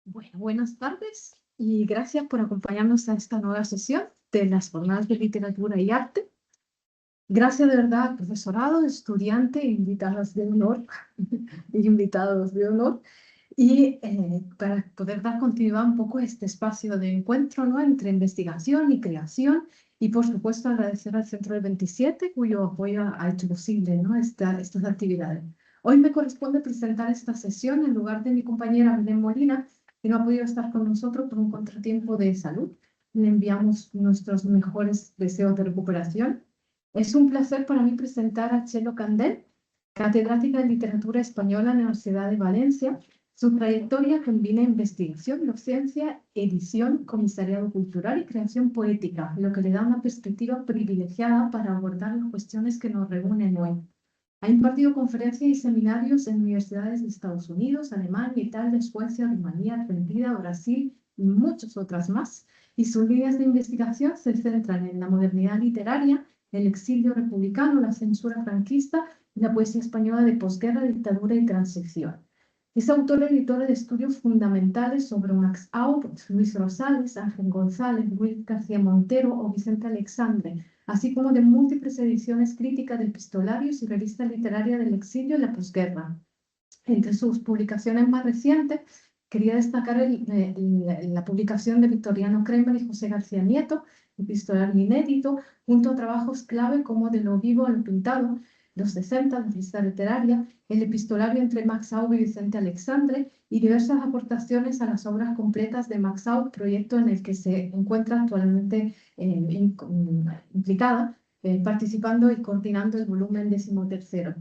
Bueno, buenas tardes y gracias por acompañarnos a esta nueva sesión de las jornadas de literatura y arte. Gracias de verdad al profesorado, estudiantes, invitadas de honor y invitados de honor. Y para poder dar continuidad un poco a este espacio de encuentro, ¿no?, entre investigación y creación. Y por supuesto agradecer al Centro del 27, cuyo apoyo ha hecho posible, ¿no?, estas actividades. Hoy me corresponde presentar esta sesión en lugar de mi compañera Belén Molina, que no ha podido estar con nosotros por un contratiempo de salud. Le enviamos nuestros mejores deseos de recuperación. Es un placer para mí presentar a Txelo Candel, catedrática de Literatura Española en la Universidad de Valencia. Su trayectoria combina investigación, docencia, edición, comisariado cultural y creación poética, lo que le da una perspectiva privilegiada para abordar las cuestiones que nos reúnen hoy. Ha impartido conferencias y seminarios en universidades de Estados Unidos, Alemania, Italia, Suecia, Rumanía, Argentina, Brasil y muchas otras más. Y sus líneas de investigación se centran en la modernidad literaria, el exilio republicano, la censura franquista y la poesía española de posguerra, dictadura y transición. Es autora y editora de estudios fundamentales sobre Max Aub, Luis Rosales, Ángel González, Luis García Montero o Vicente Alexandre, así como de múltiples ediciones críticas de epistolarios y revistas literarias del exilio y la posguerra. Entre sus publicaciones más recientes, quería destacar la publicación de Victoriano Kremer y José García Nieto, epistolario inédito, junto a trabajos clave como De lo vivo a lo pintado, Los 60, de revista literaria, el epistolario entre Max Aub y Vicente Alexandre y diversas aportaciones a las obras completas de Max Aub, proyecto en el que se encuentra actualmente implicada, participando y coordinando el volumen 13º.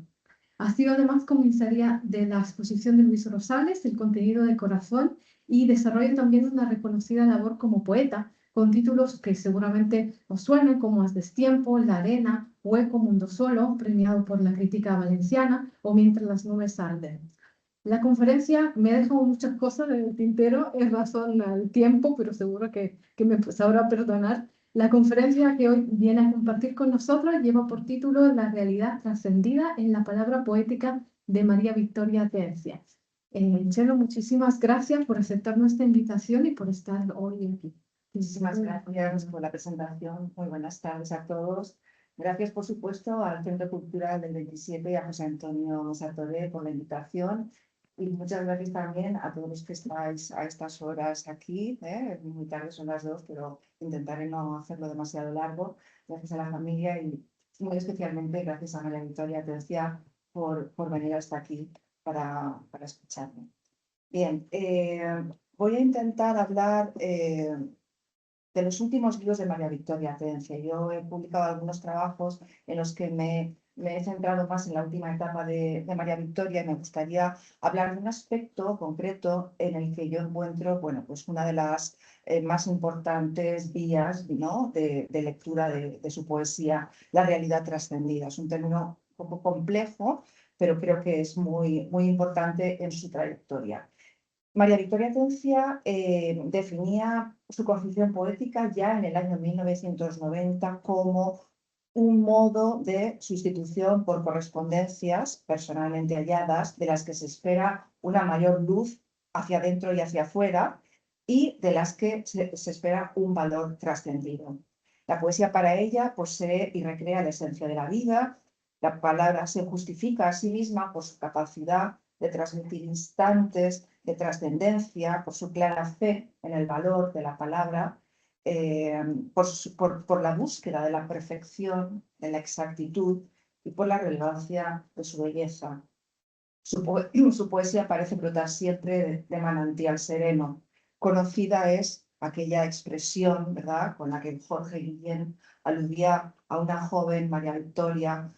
Ha sido además comisaria de la exposición de Luis Rosales, El contenido del corazón, y desarrolla también una reconocida labor como poeta, con títulos que seguramente os suenan como Haz destiempo, La arena, Hueco, Mundo solo, premiado por la crítica valenciana, o Mientras las nubes arden. La conferencia me ha dejado muchas cosas en el tintero en razón al tiempo, pero seguro que me sabrá perdonar. La conferencia que hoy viene a compartir con nosotros lleva por título La realidad trascendida en la palabra poética de María Victoria Tercia. Txelo, muchísimas gracias por aceptar nuestra invitación y por estar hoy aquí. Muchísimas gracias por la presentación. Muy buenas tardes a todos. Gracias, por supuesto, al Centro Cultural del 27 y a José Antonio Sartoré por la invitación. Y muchas gracias también a todos los que estáis a estas horas aquí. Muy tarde son las 2, pero intentaré no hacerlo demasiado largo. Gracias a la familia y muy especialmente gracias a María Victoria Tercia por venir hasta aquí para escucharme. Bien, voy a intentar hablar de los últimos libros de María Victoria Tercia. Yo he publicado algunos trabajos en los que me he centrado más en la última etapa de María Victoria y me gustaría hablar de un aspecto concreto en el que yo encuentro, bueno, pues una de las más importantes vías, ¿no?, de lectura de su poesía, la realidad trascendida. Es un término un poco complejo, pero creo que es muy, muy importante en su trayectoria. María Victoria Tercia definía su concepción poética ya en el año 1990 como un modo de sustitución por correspondencias personalmente halladas, de las que se espera una mayor luz hacia adentro y hacia afuera, y de las que se espera un valor trascendido. La poesía para ella posee y recrea la esencia de la vida. La palabra se justifica a sí misma por su capacidad de transmitir instantes de trascendencia, por su clara fe en el valor de la palabra, por la búsqueda de la perfección, de la exactitud y por la relevancia de su belleza. Su poesía parece brotar siempre de manantial sereno. Conocida es aquella expresión, ¿verdad?, con la que Jorge Guillén aludía a una joven María Victoria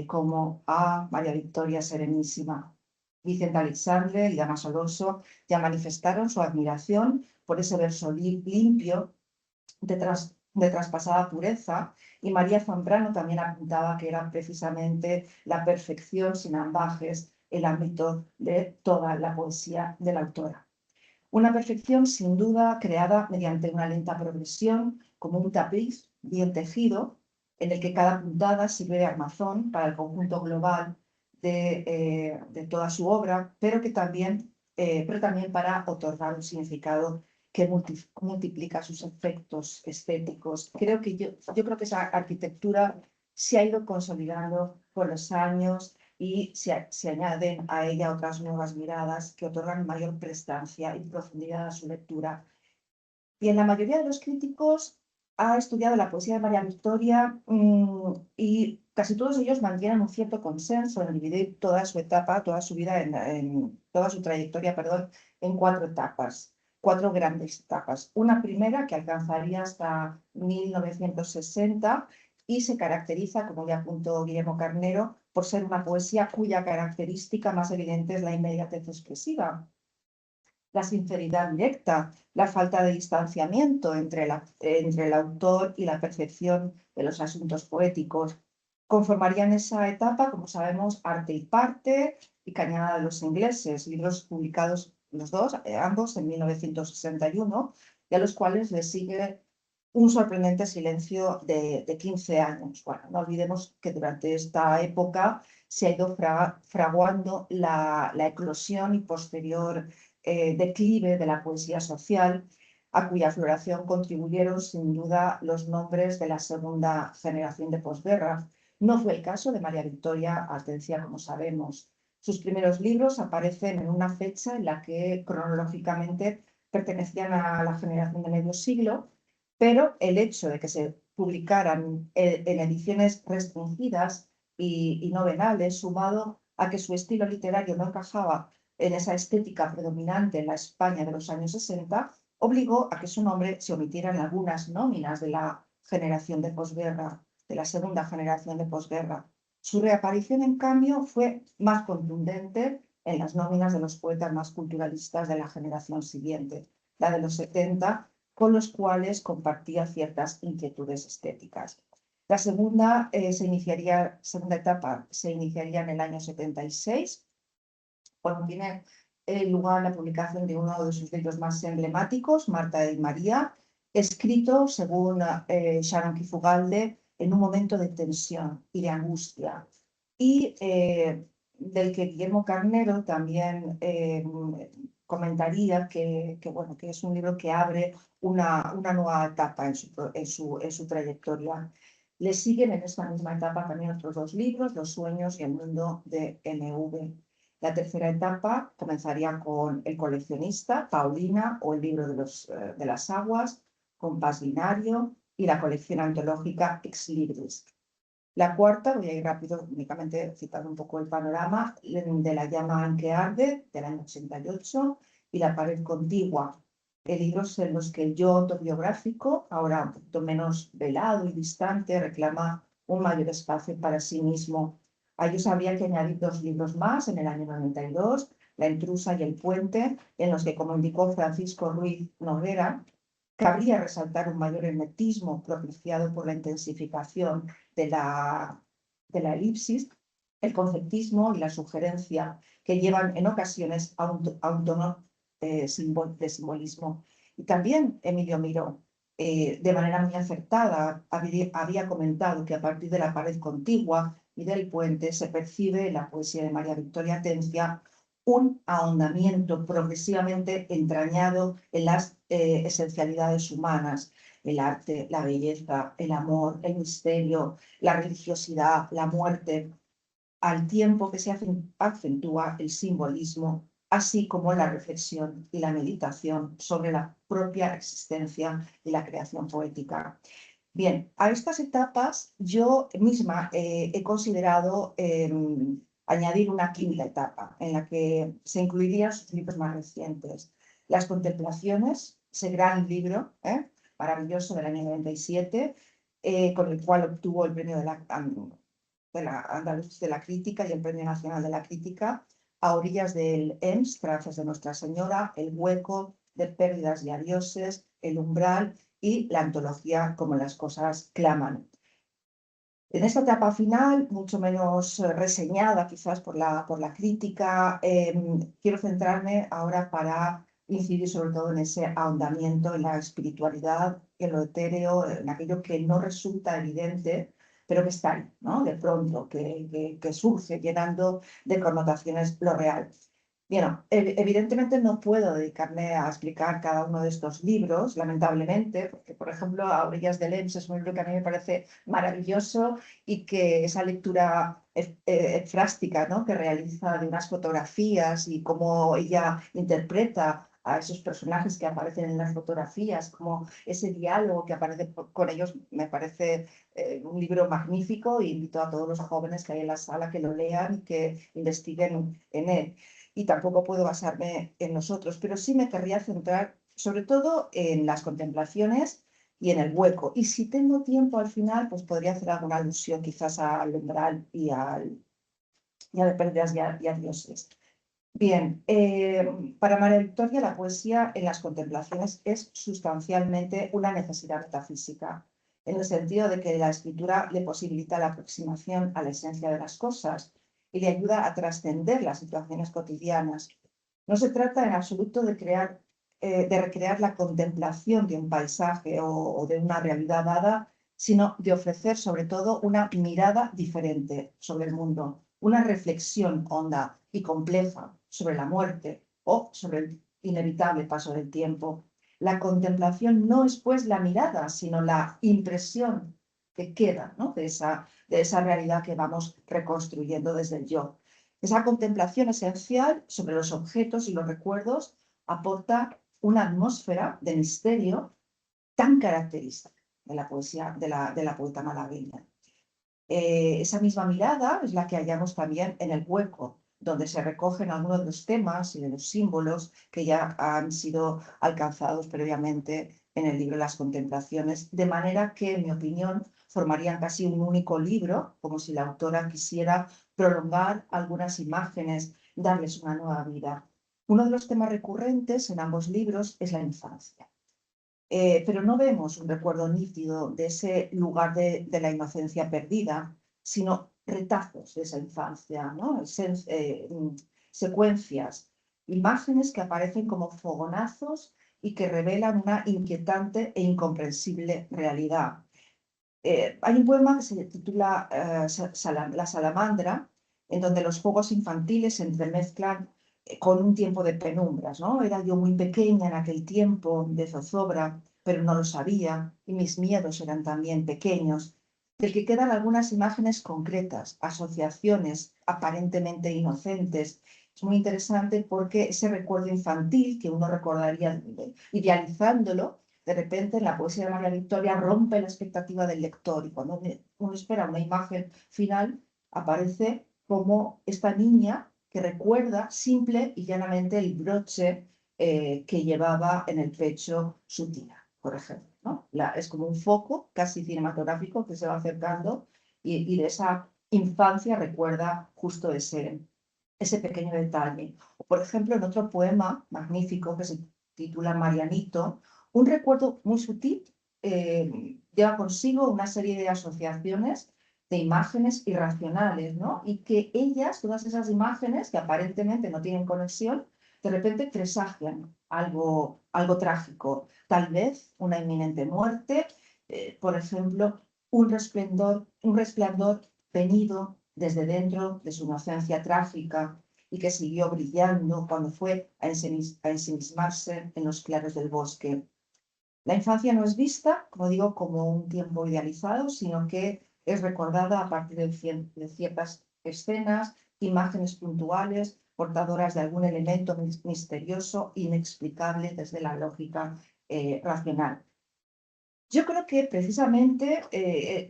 como a María Victoria Serenísima. Vicente Alexandre y Damaso Alonso ya manifestaron su admiración por ese verso limpio de traspasada pureza, y María Zambrano también apuntaba que era precisamente la perfección sin ambajes el ámbito de toda la poesía de la autora. Una perfección sin duda creada mediante una lenta progresión, como un tapiz bien tejido, en el que cada puntada sirve de armazón para el conjunto global de toda su obra, pero que también pero también para otorgar un significado que multiplica sus efectos estéticos. Yo creo que esa arquitectura se ha ido consolidando con los años y se añaden a ella otras nuevas miradas que otorgan mayor prestancia y profundidad a su lectura. Y en la mayoría de los críticos ha estudiado la poesía de María Victoria y casi todos ellos mantienen un cierto consenso en dividir toda su etapa, toda su vida, toda su trayectoria, perdón, en 4 etapas, 4 grandes etapas. Una primera que alcanzaría hasta 1960 y se caracteriza, como ya apuntó Guillermo Carnero, por ser una poesía cuya característica más evidente es la inmediatez expresiva, la sinceridad directa, la falta de distanciamiento entre el autor y la percepción de los asuntos poéticos. Conformarían esa etapa, como sabemos, Arte y Parte y Cañada de los Ingleses, libros publicados los dos, ambos en 1961, y a los cuales le sigue un sorprendente silencio de 15 años. Bueno, no olvidemos que durante esta época se ha ido fraguando la eclosión y posterior declive de la poesía social, a cuya floración contribuyeron sin duda los nombres de la segunda generación de posguerra. No fue el caso de María Victoria Atencia, como sabemos. Sus primeros libros aparecen en una fecha en la que cronológicamente pertenecían a la generación de medio siglo, pero el hecho de que se publicaran en ediciones restringidas y no venales, sumado a que su estilo literario no encajaba en esa estética predominante en la España de los años 60, obligó a que su nombre se omitiera en algunas nóminas de la generación de posguerra, de la segunda generación de posguerra. Su reaparición, en cambio, fue más contundente en las nóminas de los poetas más culturalistas de la generación siguiente, la de los 70, con los cuales compartía ciertas inquietudes estéticas. La segunda etapa se iniciaría en el año 76, cuando tiene lugar la publicación de uno de sus libros más emblemáticos, Marta y María, escrito, según Sharon Kifugalde, en un momento de tensión y de angustia, y del que Guillermo Carnero también comentaría bueno, que es un libro que abre una nueva etapa en su trayectoria. Le siguen en esta misma etapa también otros 2 libros, Los sueños y el mundo de M.V. La tercera etapa comenzaría con El coleccionista, Paulina o El libro de las aguas, Compás binario y la colección antológica Ex Libris. La cuarta, voy a ir rápido, únicamente citando un poco el panorama, de La llama en que arde, del año 88, y La pared contigua, libros en los que el yo autobiográfico, ahora un poquito menos velado y distante, reclama un mayor espacio para sí mismo. A ellos habría que añadir 2 libros más en el año 92, La intrusa y El puente, en los que, como indicó Francisco Ruiz Noguera, cabría resaltar un mayor hermetismo propiciado por la intensificación de la elipsis, el conceptismo y la sugerencia que llevan en ocasiones a un tono de simbolismo. Y también Emilio Miró, de manera muy acertada, había comentado que a partir de La pared contigua y del puente se percibe en la poesía de María Victoria Atencia un ahondamiento progresivamente entrañado en las esencialidades humanas, el arte, la belleza, el amor, el misterio, la religiosidad, la muerte, al tiempo que se acentúa el simbolismo, así como la reflexión y la meditación sobre la propia existencia y la creación poética. Bien, a estas etapas yo misma he considerado añadir una quinta etapa en la que se incluirían sus libros más recientes. Las Contemplaciones, ese gran libro maravilloso del año 97, con el cual obtuvo el premio Andaluz de la Crítica y el Premio Nacional de la Crítica, A orillas del EMS, Trazas de Nuestra Señora, El hueco, de Pérdidas y Adioses, El umbral y la antología Como las cosas claman. En esta etapa final, mucho menos reseñada quizás por la crítica, quiero centrarme ahora para incidir sobre todo en ese ahondamiento en la espiritualidad, en lo etéreo, en aquello que no resulta evidente, pero que está ahí, ¿no? De pronto, que surge llenando de connotaciones lo real. Bien, evidentemente no puedo dedicarme a explicar cada uno de estos libros, lamentablemente, porque, por ejemplo, A orillas del Ems es un libro que a mí me parece maravilloso y que esa lectura efrástica, ¿no?, que realiza de unas fotografías y cómo ella interpreta a esos personajes que aparecen en las fotografías, como ese diálogo que aparece con ellos, me parece un libro magnífico, e invito a todos los jóvenes que hay en la sala que lo lean y que investiguen en él. Y tampoco puedo basarme en nosotros, pero sí me querría centrar sobre todo en las contemplaciones y en el hueco. Y si tengo tiempo al final, pues podría hacer alguna alusión quizás al umbral y a de pérdidas y a dioses. Bien, para María Victoria la poesía en las contemplaciones es sustancialmente una necesidad metafísica, en el sentido de que la escritura le posibilita la aproximación a la esencia de las cosas y le ayuda a trascender las situaciones cotidianas. No se trata en absoluto de recrear la contemplación de un paisaje o de una realidad dada, sino de ofrecer sobre todo una mirada diferente sobre el mundo, una reflexión honda y compleja sobre la muerte o sobre el inevitable paso del tiempo. La contemplación no es pues la mirada, sino la impresión que queda, ¿no?, de esa realidad que vamos reconstruyendo desde el yo. Esa contemplación esencial sobre los objetos y los recuerdos aporta una atmósfera de misterio tan característica de la poesía de la poeta malagueña. Esa misma mirada es la que hallamos también en el hueco, donde se recogen algunos de los temas y de los símbolos que ya han sido alcanzados previamente en el libro Las Contemplaciones, de manera que, en mi opinión, formarían casi un único libro, como si la autora quisiera prolongar algunas imágenes, darles una nueva vida. Uno de los temas recurrentes en ambos libros es la infancia. Pero no vemos un recuerdo nítido de ese lugar de la inocencia perdida, sino retazos de esa infancia, ¿no? Secuencias, imágenes que aparecen como fogonazos y que revelan una inquietante e incomprensible realidad. Hay un poema que se titula La salamandra, en donde los juegos infantiles se entremezclan con un tiempo de penumbras, ¿no? Era yo muy pequeña en aquel tiempo de zozobra, pero no lo sabía, y mis miedos eran también pequeños, del que quedan algunas imágenes concretas, asociaciones aparentemente inocentes. Es muy interesante porque ese recuerdo infantil que uno recordaría idealizándolo, de repente en la poesía de María Victoria rompe la expectativa del lector y cuando uno espera una imagen final, aparece como esta niña que recuerda simple y llanamente el broche que llevaba en el pecho su tía, por ejemplo, ¿no? Es como un foco casi cinematográfico que se va acercando y de esa infancia recuerda justo ese pequeño detalle. O, por ejemplo, en otro poema magnífico que se titula Marianito, un recuerdo muy sutil lleva consigo una serie de asociaciones de imágenes irracionales, ¿no? Y que ellas, todas esas imágenes que aparentemente no tienen conexión, de repente presagian algo trágico, tal vez una inminente muerte, por ejemplo, un resplandor venido desde dentro de su inocencia trágica y que siguió brillando cuando fue a ensimismarse en los claros del bosque. La infancia no es vista, como digo, como un tiempo idealizado, sino que es recordada a partir de ciertas escenas, imágenes puntuales, portadoras de algún elemento misterioso, inexplicable desde la lógica racional. Yo creo que precisamente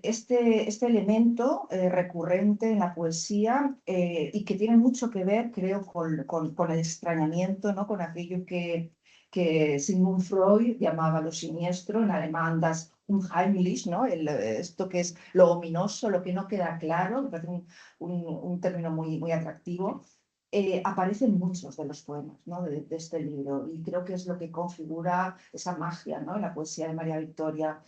este elemento recurrente en la poesía y que tiene mucho que ver, creo, con el extrañamiento, ¿no?, con aquello que Sigmund Freud llamaba lo siniestro, en alemán das Unheimlich, ¿no? Esto que es lo ominoso, lo que no queda claro, me parece un término muy atractivo. Aparecen muchos de los poemas, ¿no?, de este libro y creo que es lo que configura esa magia, ¿no?, en la poesía de María Victoria.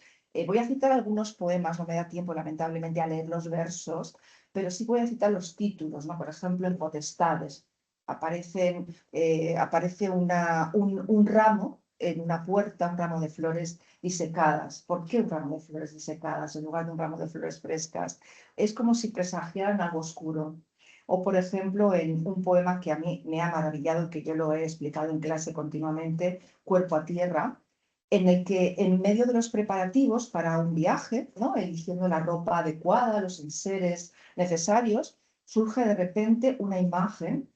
Voy a citar algunos poemas, no me da tiempo lamentablemente a leer los versos, pero sí voy a citar los títulos, ¿no? Por ejemplo, en Potestades aparece un ramo en una puerta, un ramo de flores disecadas. ¿Por qué un ramo de flores disecadas en lugar de un ramo de flores frescas? Es como si presagiaran algo oscuro. O, por ejemplo, en un poema que a mí me ha maravillado y que yo lo he explicado en clase continuamente, Cuerpo a Tierra, en el que en medio de los preparativos para un viaje, ¿no? Eligiendo la ropa adecuada, los enseres necesarios, surge de repente una imagen,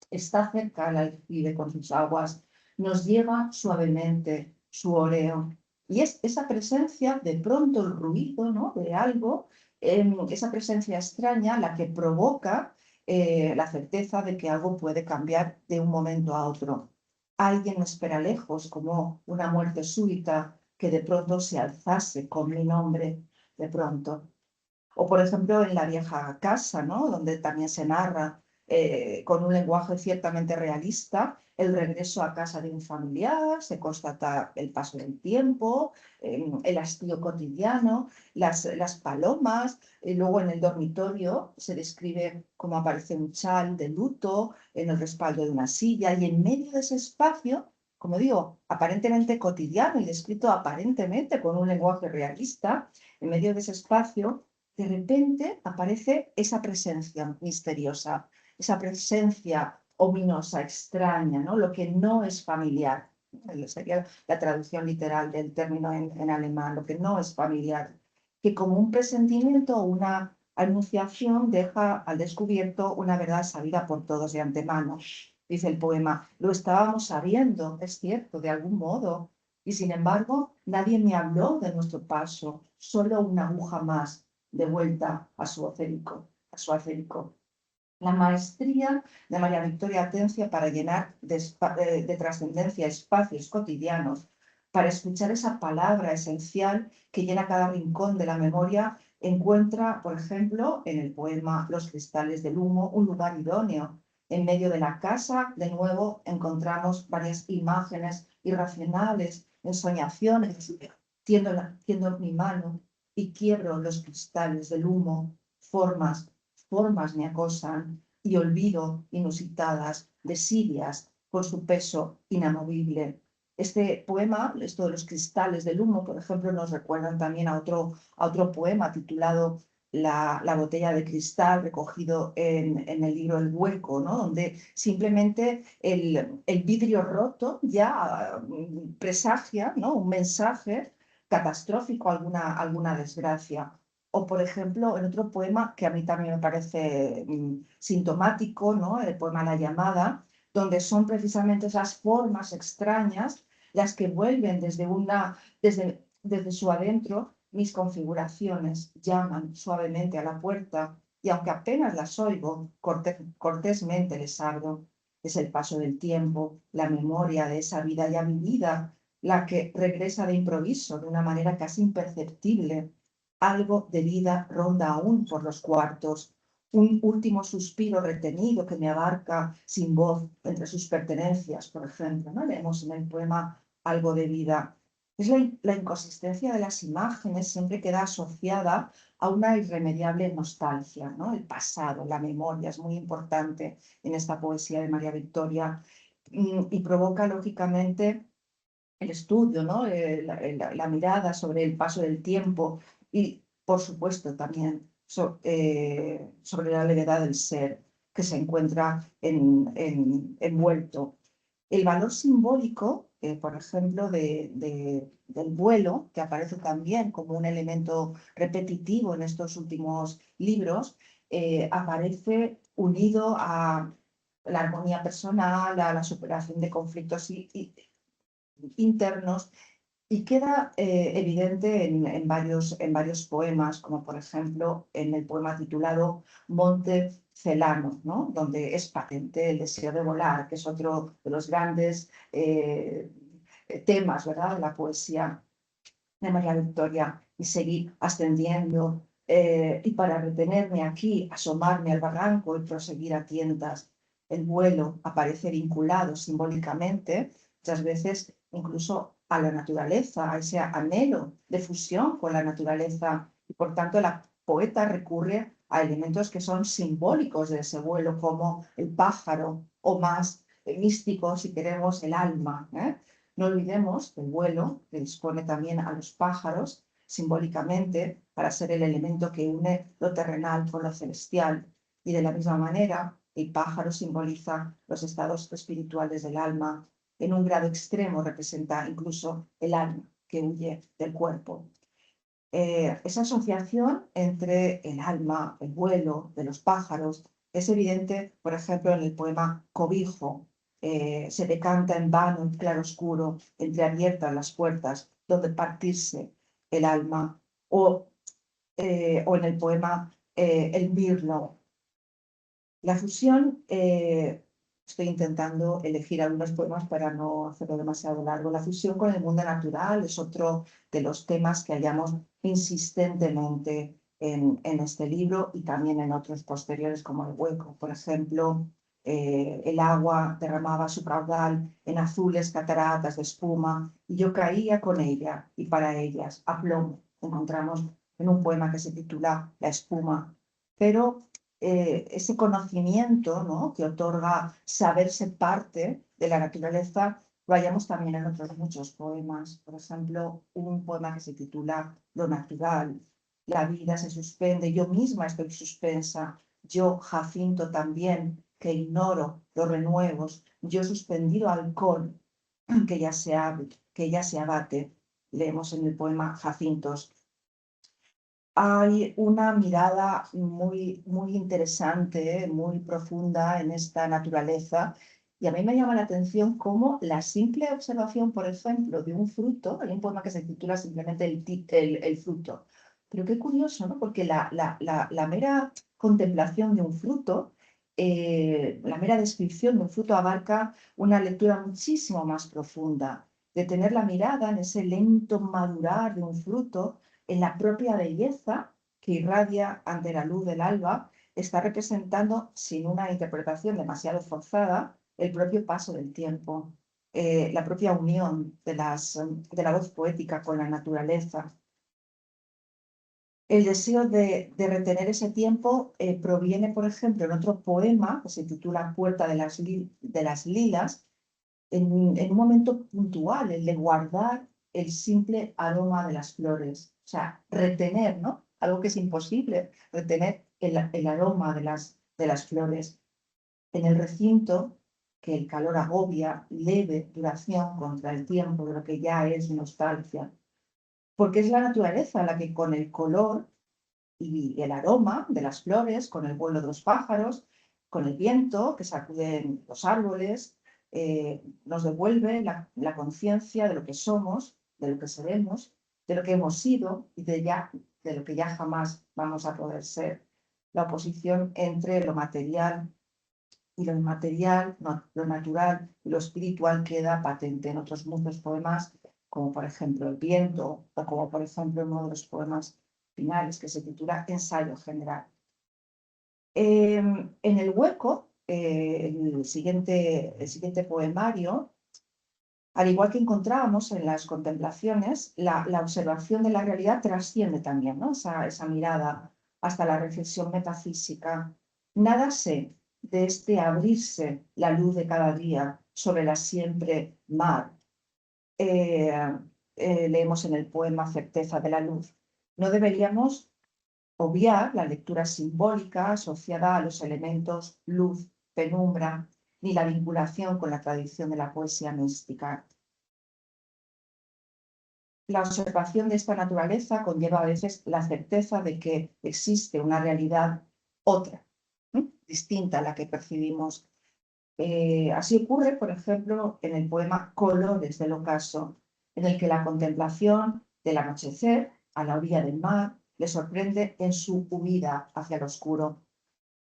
está cerca al aljibe con sus aguas, nos llega suavemente su oreo. Y es esa presencia, de pronto el ruido, ¿no? De algo, esa presencia extraña la que provoca la certeza de que algo puede cambiar de un momento a otro. Alguien me espera lejos, como una muerte súbita que de pronto se alzase con mi nombre, de pronto. O, por ejemplo, en La vieja casa, ¿no? Donde también se narra con un lenguaje ciertamente realista el regreso a casa de un familiar, se constata el paso del tiempo, el hastío cotidiano, las palomas, y luego en el dormitorio se describe cómo aparece un chal de luto en el respaldo de una silla y en medio de ese espacio, como digo, aparentemente cotidiano y descrito aparentemente con un lenguaje realista, en medio de ese espacio de repente aparece esa presencia misteriosa, esa presencia ominosa, extraña, ¿no? Lo que no es familiar. Sería la traducción literal del término en alemán, lo que no es familiar, que como un presentimiento o una anunciación deja al descubierto una verdad sabida por todos de antemano. Dice el poema, lo estábamos sabiendo, es cierto, de algún modo, y sin embargo nadie me habló de nuestro paso, solo una aguja más de vuelta a su acérico. La maestría de María Victoria Atencia para llenar de trascendencia espacios cotidianos, para escuchar esa palabra esencial que llena cada rincón de la memoria, encuentra, por ejemplo, en el poema Los cristales del humo, un lugar idóneo. En medio de la casa, de nuevo, encontramos varias imágenes irracionales, ensoñaciones. Tiendo mi mano y quiebro los cristales del humo, formas me acosan y olvido inusitadas, desidias por su peso inamovible. Este poema, esto de los cristales del humo, por ejemplo, nos recuerdan también a otro poema titulado la botella de cristal, recogido en el libro El Hueco, ¿no? Donde simplemente el vidrio roto ya presagia, ¿no? Un mensaje catastrófico, alguna desgracia. O, por ejemplo, en otro poema que a mí también me parece sintomático, ¿no? El poema La llamada, donde son precisamente esas formas extrañas las que vuelven desde su adentro, mis configuraciones llaman suavemente a la puerta y aunque apenas las oigo, cortésmente les abro. Es el paso del tiempo, la memoria de esa vida ya vivida, la que regresa de improviso, de una manera casi imperceptible. Algo de vida ronda aún por los cuartos, un último suspiro retenido que me abarca sin voz entre sus pertenencias, por ejemplo, ¿no? Leemos en el poema Algo de vida. Es la inconsistencia de las imágenes siempre queda asociada a una irremediable nostalgia, ¿no? El pasado, la memoria es muy importante en esta poesía de María Victoria y provoca lógicamente el estudio, ¿no? La mirada sobre el paso del tiempo y, por supuesto, también sobre la levedad del ser que se encuentra envuelto. El valor simbólico, por ejemplo, del vuelo, que aparece también como un elemento repetitivo en estos últimos libros, aparece unido a la armonía personal, a la superación de conflictos internos y queda evidente en varios poemas, como por ejemplo en el poema titulado Monte Celano, ¿no? Donde es patente el deseo de volar, que es otro de los grandes temas, ¿verdad?, de la poesía de María Victoria, y seguir ascendiendo, y para retenerme aquí, asomarme al barranco y proseguir a tientas. El vuelo aparece vinculado simbólicamente, muchas veces incluso a la naturaleza, a ese anhelo de fusión con la naturaleza, y por tanto la poeta recurre a elementos que son simbólicos de ese vuelo, como el pájaro, o más místico, si queremos, el alma, ¿eh? No olvidemos que el vuelo dispone también a los pájaros, simbólicamente, para ser el elemento que une lo terrenal con lo celestial. Y de la misma manera, el pájaro simboliza los estados espirituales del alma. En un grado extremo representa incluso el alma que huye del cuerpo. Esa asociación entre el alma, el vuelo de los pájaros, es evidente, por ejemplo, en el poema Cobijo. Se decanta en vano el claroscuro, entreabiertas las puertas donde partirse el alma, o en el poema El Mirlo. La fusión, estoy intentando elegir algunos poemas para no hacerlo demasiado largo. La fusión con el mundo natural es otro de los temas que hallamos insistentemente en este libro y también en otros posteriores como El Hueco. Por ejemplo, el agua derramaba su caudal en azules cataratas de espuma y yo caía con ella y para ellas, a plomo. Encontramos en un poema que se titula La espuma. Pero ese conocimiento, ¿no?, que otorga saberse parte de la naturaleza, lo hallamos también en otros muchos poemas. Por ejemplo, un poema que se titula Lo natural. La vida se suspende, yo misma estoy suspensa, yo, Jacinto, también, que ignoro los renuevos, yo suspendido halcón, que ya se abate. Leemos en el poema Jacintos. Hay una mirada muy interesante, muy profunda en esta naturaleza, y a mí me llama la atención cómo la simple observación, por ejemplo, de un fruto, hay un poema que se titula simplemente el fruto, pero qué curioso, ¿no? Porque la mera contemplación de un fruto, la mera descripción de un fruto abarca una lectura muchísimo más profunda, de tener la mirada en ese lento madurar de un fruto, en la propia belleza que irradia ante la luz del alba, está representando, sin una interpretación demasiado forzada, el propio paso del tiempo, la propia unión de la voz poética con la naturaleza. El deseo de retener ese tiempo proviene, por ejemplo, en otro poema que se titula Puerta de las Lilas, en un momento puntual, el de guardar el simple aroma de las flores. O sea, retener, ¿no? Algo que es imposible, retener el aroma de las flores. En el recinto, que el calor agobia, leve duración contra el tiempo de lo que ya es nostalgia. Porque es la naturaleza la que con el color y el aroma de las flores, con el vuelo de los pájaros, con el viento que sacuden los árboles, nos devuelve la conciencia de lo que somos, de lo que seremos, de lo que hemos sido y de lo que ya jamás vamos a poder ser. La oposición entre lo material y lo inmaterial, lo natural y lo espiritual queda patente en otros muchos poemas, como por ejemplo El viento, o como por ejemplo uno de los poemas finales que se titula Ensayo General. En El Hueco, el siguiente poemario, al igual que encontrábamos en las contemplaciones, la observación de la realidad trasciende también, ¿no?, esa mirada hasta la reflexión metafísica. Nada sé de este abrirse la luz de cada día sobre la siempre mar. Leemos en el poema Certeza de la luz. No deberíamos obviar la lectura simbólica asociada a los elementos luz, penumbra, ni la vinculación con la tradición de la poesía mística. La observación de esta naturaleza conlleva a veces la certeza de que existe una realidad otra, distinta a la que percibimos. Así ocurre, por ejemplo, en el poema Colores del ocaso, en el que la contemplación del anochecer a la orilla del mar le sorprende en su huida hacia el oscuro.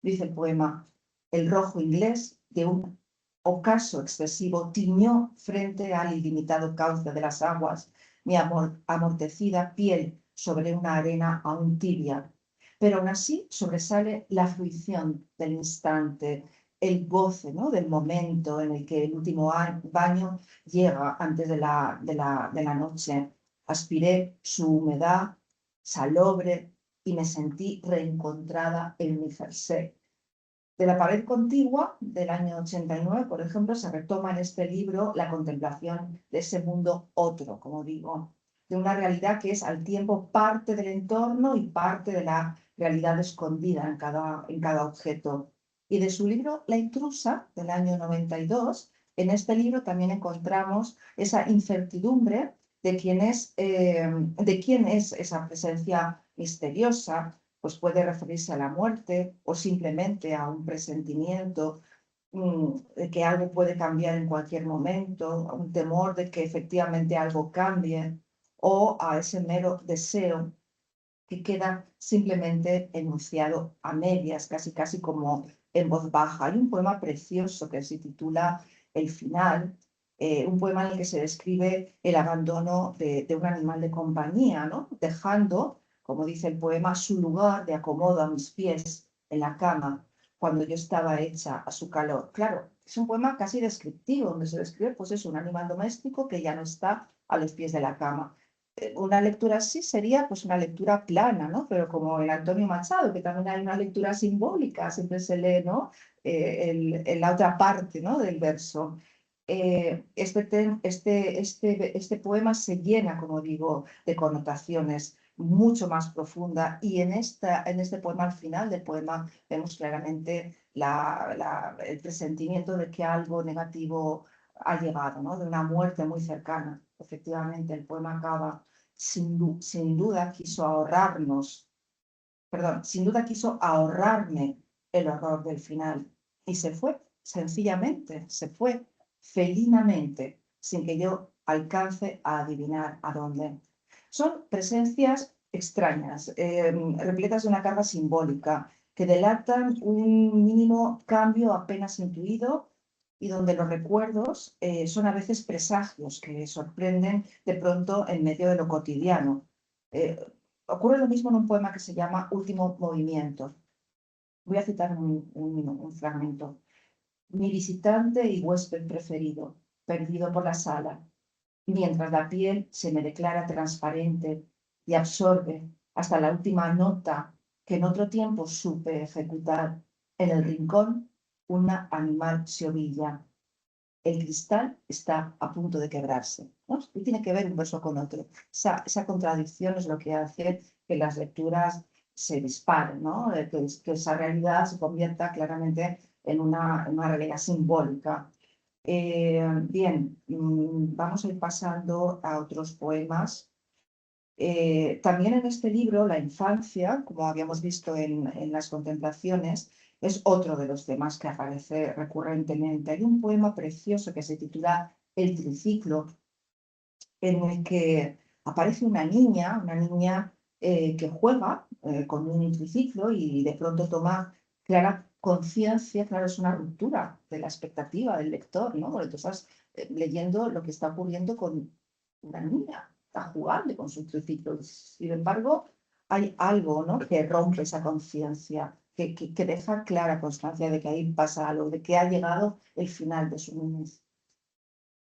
Dice el poema: el rojo inglés de un ocaso excesivo tiñó frente al ilimitado cauce de las aguas mi amortecida piel sobre una arena aún tibia, pero aún así sobresale la fruición del instante, el goce, ¿no?, del momento en el que el último baño llega antes de la noche. Aspiré su humedad salobre y me sentí reencontrada en mi jersey. De la pared contigua del año 89, por ejemplo, se retoma en este libro la contemplación de ese mundo otro, como digo, de una realidad que es al tiempo parte del entorno y parte de la realidad escondida en cada objeto. Y de su libro La intrusa, del año 92, en este libro también encontramos esa incertidumbre de quién es esa presencia misteriosa, pues puede referirse a la muerte o simplemente a un presentimiento de que algo puede cambiar en cualquier momento, un temor de que efectivamente algo cambie o a ese mero deseo que queda simplemente enunciado a medias, casi casi como en voz baja. Hay un poema precioso que se titula El final, un poema en el que se describe el abandono de un animal de compañía, ¿no? Dejando, como dice el poema, su lugar de acomodo a mis pies en la cama cuando yo estaba hecha a su calor. Claro, es un poema casi descriptivo, donde se describe, pues es un animal doméstico que ya no está a los pies de la cama. Una lectura así sería pues una lectura plana, ¿no? Pero como en Antonio Machado, que también hay una lectura simbólica, siempre se lee, ¿no? En la otra parte, ¿no? Del verso. Este poema se llena, como digo, de connotaciones mucho más profundas y en este poema, al final del poema, vemos claramente el presentimiento de que algo negativo ha llegado, ¿no? De una muerte muy cercana. Efectivamente, el poema acaba, sin duda quiso ahorrarnos, perdón, sin duda quiso ahorrarme el horror del final y se fue, sencillamente, se fue, felinamente, sin que yo alcance a adivinar a dónde. Son presencias extrañas, repletas de una carga simbólica, que delatan un mínimo cambio apenas intuido y donde los recuerdos son a veces presagios que sorprenden de pronto en medio de lo cotidiano. Eh, Ocurre lo mismo en un poema que se llama Último Movimiento. Voy a citar un fragmento. Mi visitante y huésped preferido, perdido por la sala, mientras la piel se me declara transparente y absorbe hasta la última nota que en otro tiempo supe ejecutar. En el rincón, una animal se ovilla. El cristal está a punto de quebrarse, ¿no? Y tiene que ver un verso con otro. Esa contradicción es lo que hace que las lecturas se disparen, ¿no? Que esa realidad se convierta claramente en una realidad simbólica. Bien, vamos a ir pasando a otros poemas. También en este libro, la infancia, como habíamos visto en las contemplaciones, es otro de los temas que aparece recurrentemente. Hay un poema precioso que se titula El triciclo, en el que aparece una niña que juega con un triciclo y de pronto toma clara conciencia, claro, es una ruptura de la expectativa del lector, ¿no? Porque tú estás leyendo lo que está ocurriendo con una niña, está jugando con su triciclo. Sin embargo, hay algo, ¿no? Que rompe esa conciencia, que deja clara constancia de que ahí pasa algo, de que ha llegado el final de su niñez.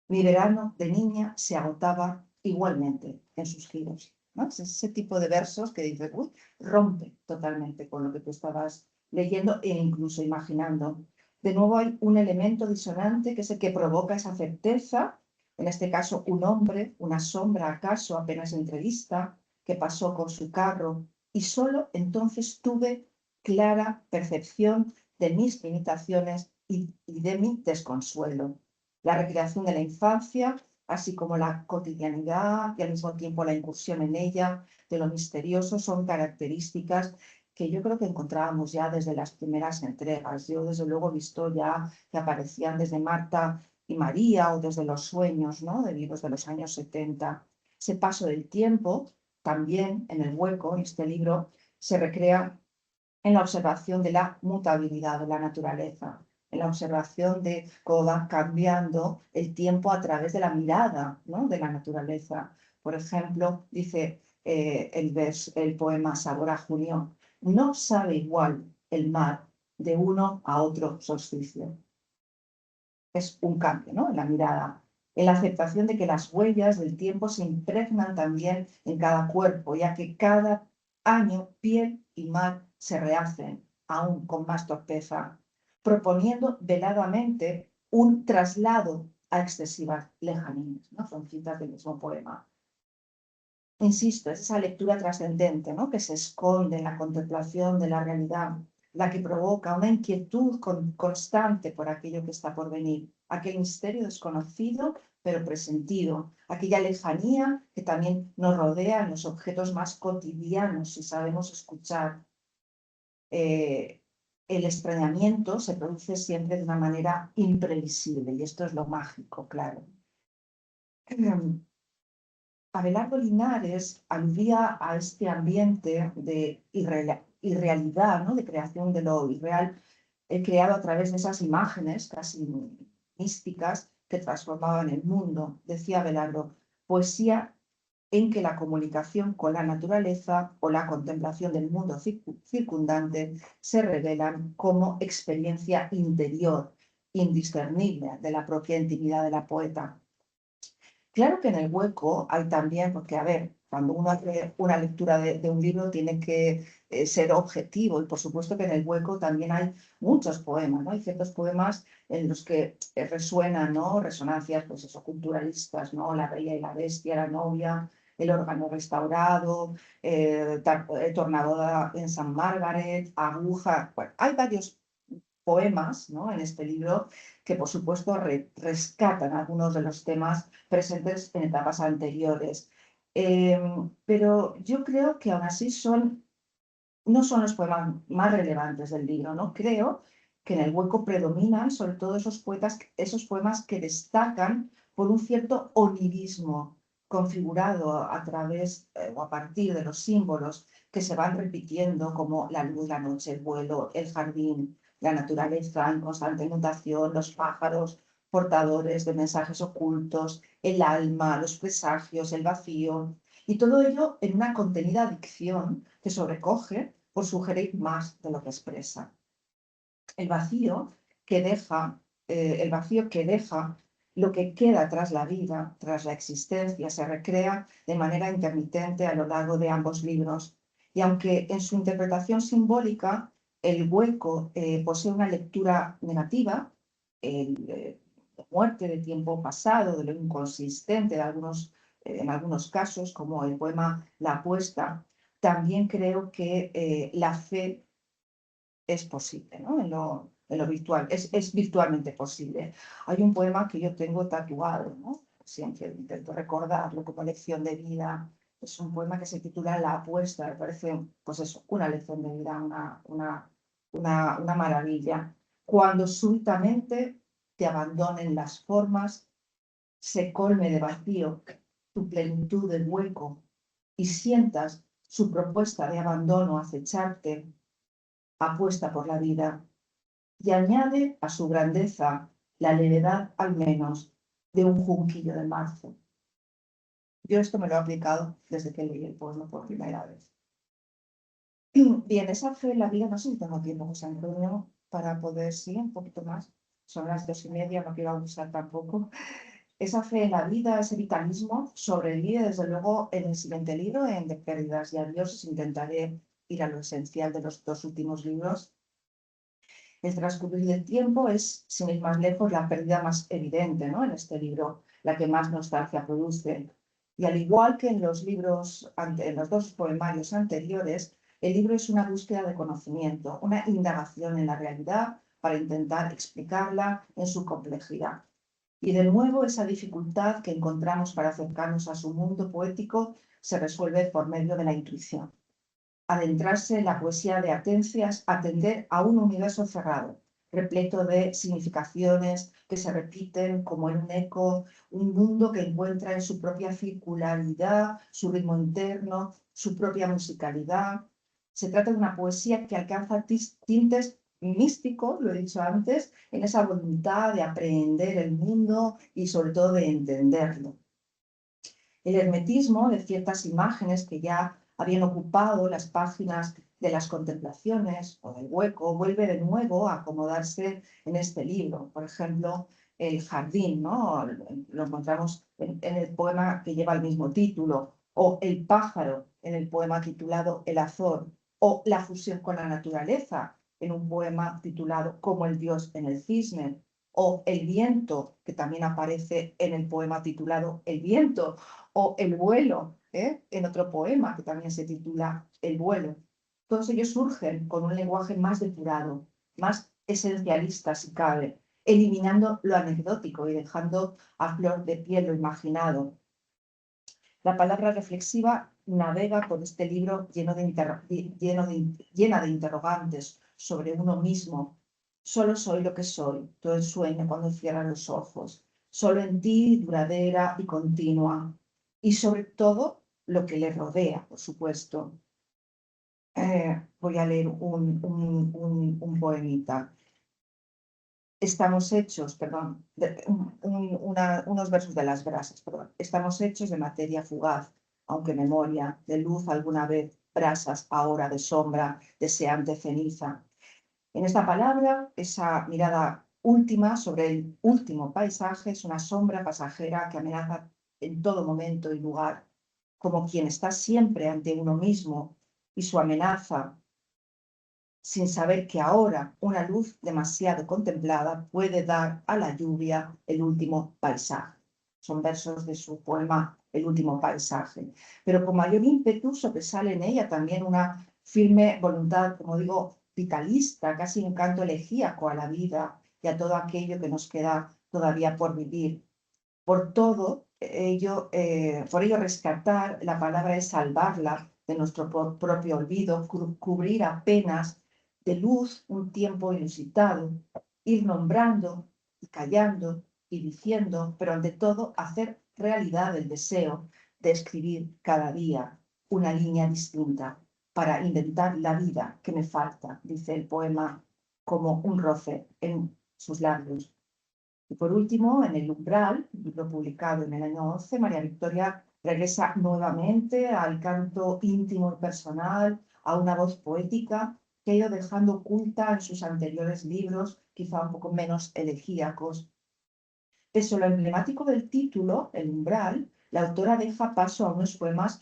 Mi verano de niña se agotaba igualmente en sus giros, ¿no? Es ese tipo de versos que dices, uy, rompe totalmente con lo que tú estabas leyendo e incluso imaginando. De nuevo hay un elemento disonante que es el que provoca esa certeza, en este caso un hombre, una sombra acaso apenas entrevista, que pasó con su carro y solo entonces tuve clara percepción de mis limitaciones y de mi desconsuelo. La recreación de la infancia, así como la cotidianidad y al mismo tiempo la incursión en ella, de lo misterioso, son características que yo creo que encontrábamos ya desde las primeras entregas. Yo desde luego he visto ya que aparecían desde Marta y María o desde Los sueños, ¿no? De libros de los años 70. Ese paso del tiempo, también en El hueco, en este libro, se recrea en la observación de la mutabilidad de la naturaleza, en la observación de cómo va cambiando el tiempo a través de la mirada, ¿no? De la naturaleza. Por ejemplo, dice el poema Sabor a junio, no sabe igual el mar de uno a otro solsticio. Es un cambio, ¿no? En la mirada, en la aceptación de que las huellas del tiempo se impregnan también en cada cuerpo, ya que cada año piel y mar se rehacen, aún con más torpeza, proponiendo veladamente un traslado a excesivas lejanías, ¿no? Son citas del mismo poema. insisto, es esa lectura trascendente, ¿no? Que se esconde en la contemplación de la realidad, la que provoca una inquietud constante por aquello que está por venir, aquel misterio desconocido pero presentido, aquella lejanía que también nos rodea en los objetos más cotidianos si sabemos escuchar. El extrañamiento se produce siempre de una manera imprevisible y esto es lo mágico, claro. Abelardo Linares aludía a este ambiente de irrealidad, ¿no? De creación de lo irreal, creado a través de esas imágenes casi místicas que transformaban el mundo. Decía Abelardo, poesía en que la comunicación con la naturaleza o la contemplación del mundo circundante se revelan como experiencia interior, indiscernible de la propia intimidad de la poeta. Claro que en el hueco hay también, porque a ver, cuando uno hace una lectura de un libro tiene que ser objetivo y por supuesto que en el hueco también hay muchos poemas, ¿no? Hay ciertos poemas en los que resuenan, ¿no? Resonancias, pues eso, culturalistas, ¿no? La Bella y la Bestia, La novia, El órgano restaurado, Tornaboda en San Margaret, Aguja, bueno, hay varios poemas, ¿no? En este libro que por supuesto rescatan algunos de los temas presentes en etapas anteriores. Pero yo creo que aún así no son los poemas más relevantes del libro, ¿no? Creo que en el hueco predominan sobre todo esos poemas que destacan por un cierto onirismo configurado a través o a partir de los símbolos que se van repitiendo como la luz, la noche, el vuelo, el jardín, la naturaleza en constante mutación, los pájaros portadores de mensajes ocultos, el alma, los presagios, el vacío, y todo ello en una contenida dicción que sobrecoge por sugerir más de lo que expresa. El vacío el vacío que deja lo que queda tras la vida, tras la existencia, se recrea de manera intermitente a lo largo de ambos libros. Y aunque en su interpretación simbólica el hueco posee una lectura negativa, de muerte, de tiempo pasado, de lo inconsistente en algunos casos, como el poema La apuesta, también creo que la fe es posible, ¿no? En lo virtual, es virtualmente posible. Hay un poema que yo tengo tatuado, ¿no? Siempre intento recordarlo como lección de vida. Es un poema que se titula La apuesta, me parece, pues eso, una lección de vida, una maravilla. Cuando súbitamente te abandonen las formas, se colme de vacío tu plenitud del hueco y sientas su propuesta de abandono acecharte, apuesta por la vida y añade a su grandeza la levedad al menos de un junquillo de marzo. Yo esto me lo he aplicado desde que leí el poema por primera vez. Bien, esa fe en la vida, no sé si tengo tiempo, José Antonio, para poder, sí, un poquito más. Son las 2:30, no quiero abusar tampoco. Esa fe en la vida, ese vitalismo, sobrevive desde luego en el siguiente libro, en De pérdidas y adiós. Intentaré ir a lo esencial de los dos últimos libros. El transcurrir del tiempo es, sin ir más lejos, la pérdida más evidente, ¿no? En este libro, la que más nostalgia produce. Y al igual que en los en los dos poemarios anteriores, el libro es una búsqueda de conocimiento, una indagación en la realidad para intentar explicarla en su complejidad. Y de nuevo esa dificultad que encontramos para acercarnos a su mundo poético se resuelve por medio de la intuición. Adentrarse en la poesía de Atencias, atender a un universo cerrado, repleto de significaciones que se repiten como en un eco, un mundo que encuentra en su propia circularidad, su ritmo interno, su propia musicalidad. Se trata de una poesía que alcanza tintes místicos, lo he dicho antes, en esa voluntad de aprender el mundo y sobre todo de entenderlo. El hermetismo de ciertas imágenes que ya habían ocupado las páginas de las contemplaciones o del hueco vuelve de nuevo a acomodarse en este libro. Por ejemplo, el jardín, ¿no? Lo encontramos en el poema que lleva el mismo título, o el pájaro en el poema titulado El azor, o la fusión con la naturaleza en un poema titulado Como el dios en el cisne, o el viento, que también aparece en el poema titulado El viento, o el vuelo, en otro poema que también se titula El vuelo. Todos ellos surgen con un lenguaje más depurado, más esencialista si cabe, eliminando lo anecdótico y dejando a flor de piel lo imaginado. La palabra reflexiva navega por este libro llena de interrogantes sobre uno mismo. Solo soy lo que soy, todo el sueño cuando cierra los ojos. Solo en ti, duradera y continua. Y sobre todo, lo que le rodea, por supuesto. Voy a leer un poemita. Estamos hechos, perdón, unos versos de las brasas, perdón. Estamos hechos de materia fugaz, aunque memoria, de luz alguna vez, brasas ahora de sombra, deseante ceniza. En esta palabra, esa mirada última sobre el último paisaje es una sombra pasajera que amenaza en todo momento y lugar, como quien está siempre ante uno mismo y su amenaza sin saber que ahora una luz demasiado contemplada puede dar a la lluvia el último paisaje. Son versos de su poema El último paisaje. Pero con mayor ímpetu sobresale en ella también una firme voluntad, como digo, vitalista, casi un canto elegíaco a la vida y a todo aquello que nos queda todavía por vivir. Por ello rescatar la palabra es salvarla de nuestro propio olvido, cubrir apenas de luz un tiempo inusitado, ir nombrando y callando y diciendo, pero ante todo hacer realidad el deseo de escribir cada día una línea distinta para inventar la vida que me falta, dice el poema como un roce en sus labios. Y por último, en El umbral, libro publicado en el año 11, María Victoria regresa nuevamente al canto íntimo y personal, a una voz poética que ha ido dejando oculta en sus anteriores libros, quizá un poco menos elegíacos. Pese a lo emblemático del título, El umbral, la autora deja paso a unos poemas,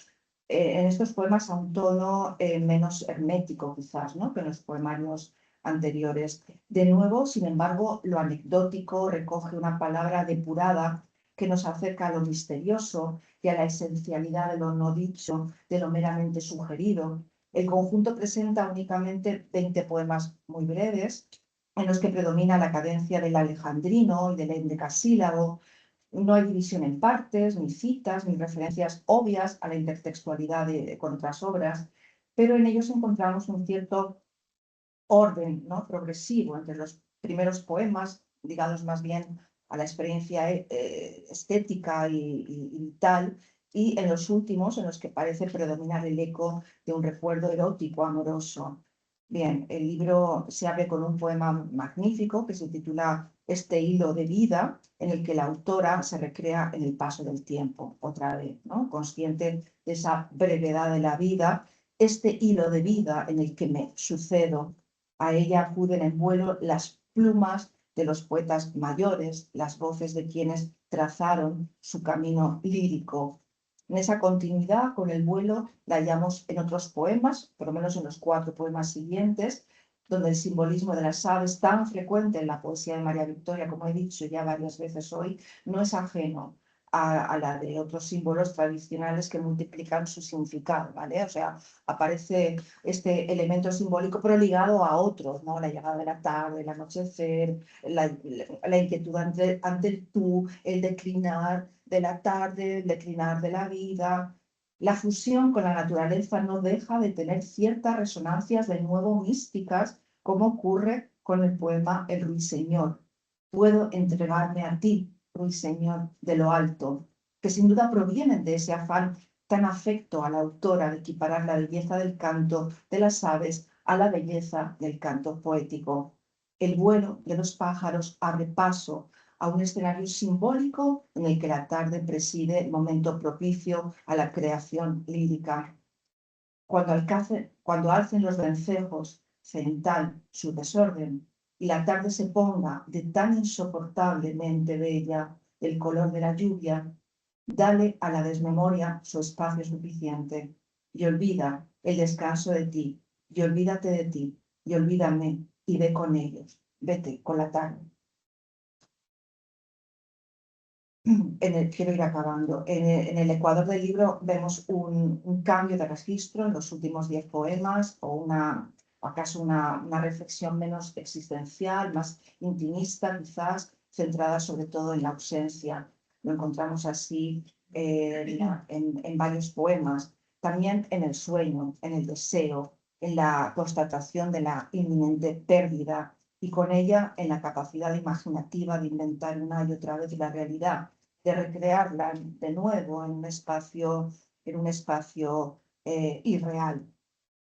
en estos poemas a un tono menos hermético quizás, ¿no?, que en los poemarios anteriores. De nuevo, sin embargo, lo anecdótico recoge una palabra depurada que nos acerca a lo misterioso y a la esencialidad de lo no dicho, de lo meramente sugerido. El conjunto presenta únicamente 20 poemas muy breves, en los que predomina la cadencia del alejandrino y del endecasílabo. No hay división en partes, ni citas, ni referencias obvias a la intertextualidad con otras obras, pero en ellos encontramos un cierto orden, ¿no?, progresivo entre los primeros poemas, ligados más bien a la experiencia estética y vital, y en los últimos, en los que parece predominar el eco de un recuerdo erótico, amoroso. Bien, el libro se abre con un poema magnífico que se titula Este hilo de vida, en el que la autora se recrea en el paso del tiempo, otra vez, ¿no?, consciente de esa brevedad de la vida, este hilo de vida en el que me sucedo. A ella acuden en vuelo las plumas de los poetas mayores, las voces de quienes trazaron su camino lírico. En esa continuidad con el vuelo la hallamos en otros poemas, por lo menos en los 4 poemas siguientes, donde el simbolismo de las aves, tan frecuente en la poesía de María Victoria, como he dicho ya varias veces hoy, no es ajeno a la de otros símbolos tradicionales que multiplican su significado, ¿vale? O sea, aparece este elemento simbólico, pero ligado a otros, ¿no? La llegada de la tarde, el anochecer, la inquietud ante el tú, el declinar de la tarde, el declinar de la vida. La fusión con la naturaleza no deja de tener ciertas resonancias de nuevo místicas, como ocurre con el poema El Ruiseñor. Puedo entregarme a ti, Ruiseñor de lo alto, que sin duda provienen de ese afán tan afecto a la autora de equiparar la belleza del canto de las aves a la belleza del canto poético. El vuelo de los pájaros abre paso a un escenario simbólico en el que la tarde preside el momento propicio a la creación lírica. Cuando alcen los vencejos cenital su desorden y la tarde se ponga de tan insoportablemente bella el color de la lluvia, dale a la desmemoria su espacio suficiente y olvida el descanso de ti, y olvídate de ti, y olvídame, y ve con ellos, vete con la tarde. quiero ir acabando. En el ecuador del libro vemos un cambio de registro en los últimos 10 poemas o acaso una reflexión menos existencial, más intimista quizás, centrada sobre todo en la ausencia. Lo encontramos así en varios poemas. También en el sueño, en el deseo, en la constatación de la inminente pérdida y con ella en la capacidad imaginativa de inventar una y otra vez la realidad, de recrearla de nuevo en un espacio irreal.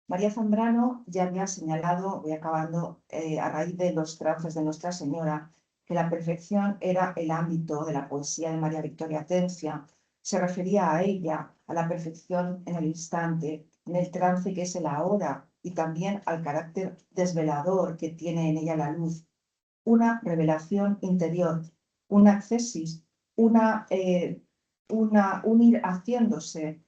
María Zambrano ya había señalado, voy acabando, a raíz de los trances de Nuestra Señora, que la perfección era el ámbito de la poesía de María Victoria Atencia. Se refería a ella, a la perfección en el instante, en el trance que es el ahora, y también al carácter desvelador que tiene en ella la luz. Una revelación interior, un accesis, un ir haciéndose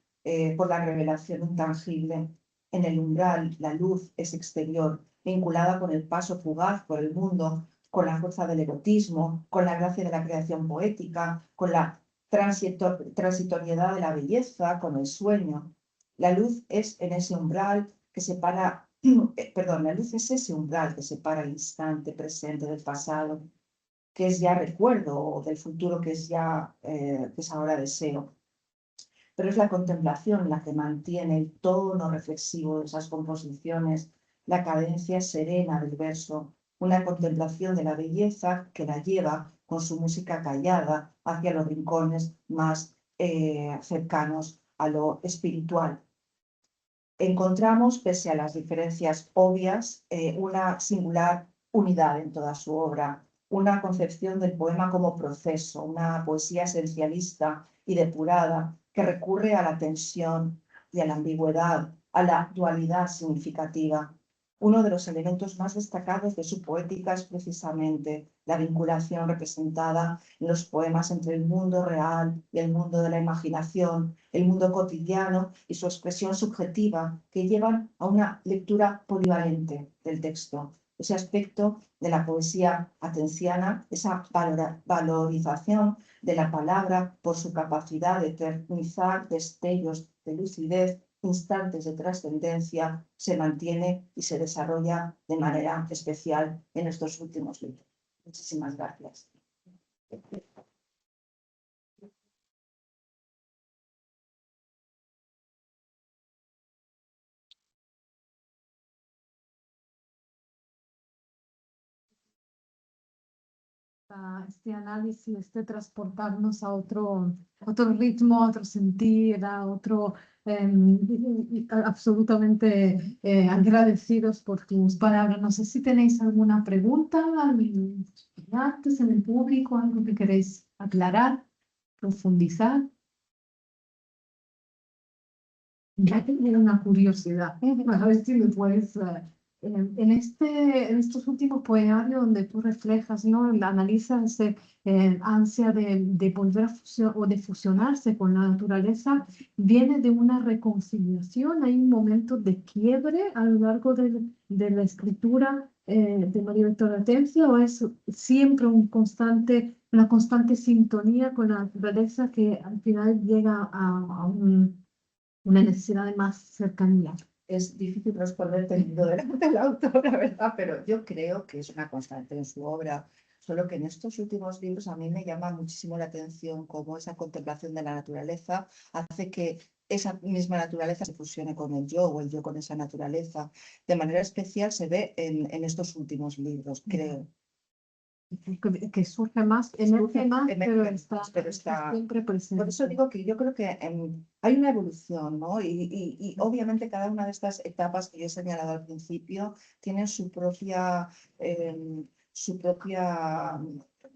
por la revelación intangible. En el umbral, la luz es exterior, vinculada con el paso fugaz por el mundo, con la fuerza del erotismo, con la gracia de la creación poética, con la transitoriedad de la belleza, con el sueño. La luz es en ese umbral que separa, la luz es ese umbral que separa el instante presente del pasado, que es ya recuerdo, o del futuro que es ahora deseo. Pero es la contemplación la que mantiene el tono reflexivo de esas composiciones, la cadencia serena del verso, una contemplación de la belleza que la lleva con su música callada hacia los rincones más cercanos a lo espiritual. Encontramos, pese a las diferencias obvias, una singular unidad en toda su obra, una concepción del poema como proceso, una poesía esencialista y depurada que recurre a la tensión y a la ambigüedad, a la dualidad significativa. Uno de los elementos más destacados de su poética es precisamente la vinculación representada en los poemas entre el mundo real y el mundo de la imaginación, el mundo cotidiano y su expresión subjetiva, que llevan a una lectura polivalente del texto. Ese aspecto de la poesía atenciana, esa valorización de la palabra por su capacidad de eternizar destellos de lucidez, instantes de trascendencia, se mantiene y se desarrolla de manera especial en estos últimos libros. Muchísimas gracias. Este análisis, este transportarnos a otro ritmo, a otro sentir, a otro, absolutamente agradecidos por tus palabras. No sé si tenéis alguna pregunta, antes en el público, algo que queréis aclarar, profundizar. Ya tengo una curiosidad, a ver si me puedes, en estos últimos poemarios donde tú reflejas, ¿no? Analizas ese ansia de volver a o de fusionarse con la naturaleza, viene de una reconciliación, hay un momento de quiebre a lo largo de la escritura de María Victoria Atencia, o es siempre una constante sintonía con la naturaleza que al final llega a una necesidad de más cercanía. Es difícil responder teniendo delante del autor, la verdad, pero yo creo que es una constante en su obra. Solo que en estos últimos libros a mí me llama muchísimo la atención cómo esa contemplación de la naturaleza hace que esa misma naturaleza se fusione con el yo o el yo con esa naturaleza. De manera especial se ve en estos últimos libros, creo. Que surge más, emerge más, pero está siempre presente. Por eso digo que yo creo que hay una evolución, ¿no? Y obviamente cada una de estas etapas que yo he señalado al principio tienen su propia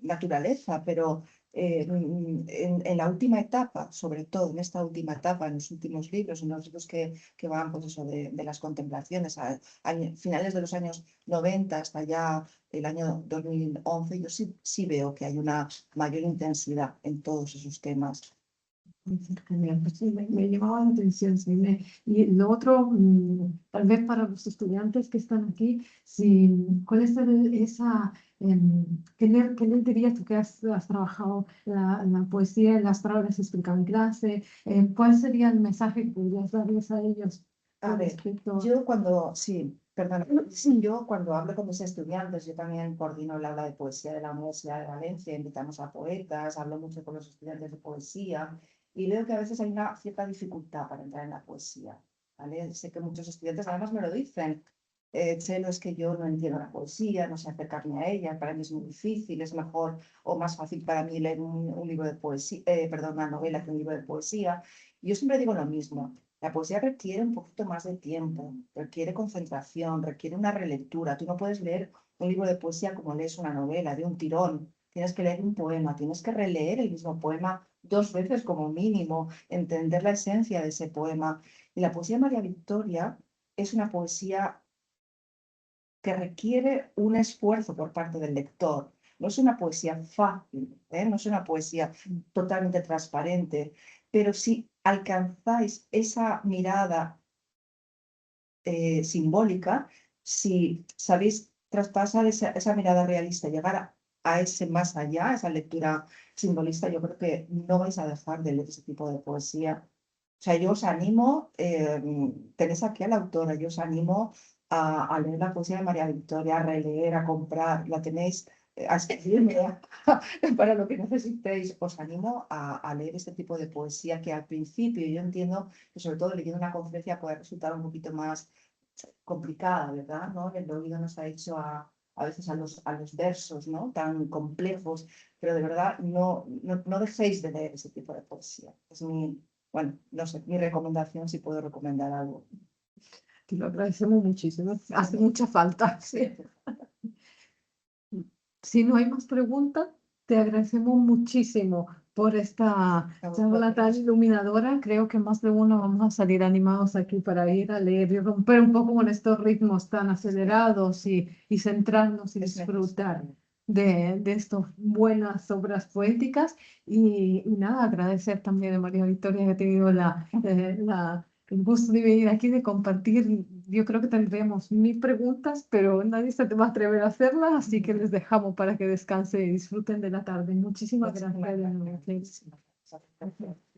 naturaleza, pero en la última etapa, sobre todo en esta última etapa, en los últimos libros, en los libros que van pues eso, de las contemplaciones, a finales de los años 90 hasta ya el año 2011, yo sí veo que hay una mayor intensidad en todos esos temas. Genial, pues sí, me llamaba la atención. Sí, y lo otro, tal vez para los estudiantes que están aquí, si, ¿cuál es esa, qué les dirías tú que has trabajado la poesía, las palabras explicadas en clase? ¿Cuál sería el mensaje que podrías darles a ellos A con ver, respecto a... yo cuando, sí, perdón, sí, yo cuando hablo con mis estudiantes, yo también coordino el aula de poesía de la Universidad de Valencia, invitamos a poetas, hablo mucho con los estudiantes de poesía y veo que a veces hay una cierta dificultad para entrar en la poesía, ¿vale? Sé que muchos estudiantes además me lo dicen, Chelo, es que yo no entiendo la poesía, no sé acercarme a ella, para mí es muy difícil, es mejor o más fácil para mí leer un libro de poesía, perdón, una novela que un libro de poesía. Y yo siempre digo lo mismo. La poesía requiere un poquito más de tiempo, requiere concentración, requiere una relectura. Tú no puedes leer un libro de poesía como lees una novela de un tirón. Tienes que leer un poema, tienes que releer el mismo poema 2 veces como mínimo, entender la esencia de ese poema. Y la poesía de María Victoria es una poesía que requiere un esfuerzo por parte del lector. No es una poesía fácil, ¿eh? No es una poesía totalmente transparente, pero si alcanzáis esa mirada simbólica, si sabéis traspasar esa mirada realista, llegar a ese más allá, esa lectura simbolista, yo creo que no vais a dejar de leer ese tipo de poesía. O sea, yo os animo, tenéis aquí a la autora, yo os animo a leer la poesía de María Victoria, a releer, a comprar, la tenéis a escribirme para lo que necesitéis. Os animo a leer este tipo de poesía que al principio yo entiendo que sobre todo leyendo una conferencia puede resultar un poquito más complicada, ¿verdad? ¿No? El oído nos ha hecho a veces a los versos, ¿no? Tan complejos, pero de verdad no dejéis de leer ese tipo de poesía. Es bueno, no sé, mi recomendación, si puedo recomendar algo. Te lo agradecemos muchísimo, hace mucha falta. Sí, Si no hay más preguntas, te agradecemos muchísimo por esta a charla tan vosotros. iluminadora. Creo que más de uno vamos a salir animados aquí para ir a leer y romper un poco con estos ritmos tan acelerados y centrarnos y Es disfrutar necesario. de estas buenas obras poéticas. Y nada, agradecer también a María Victoria que ha tenido el gusto de venir aquí, de compartir. Yo creo que tendríamos 1000 preguntas, pero nadie se te va a atrever a hacerlas, así que les dejamos para que descansen y disfruten de la tarde. Muchísimas Muchísimas gracias de nuevo. gracias. Muchísimas gracias.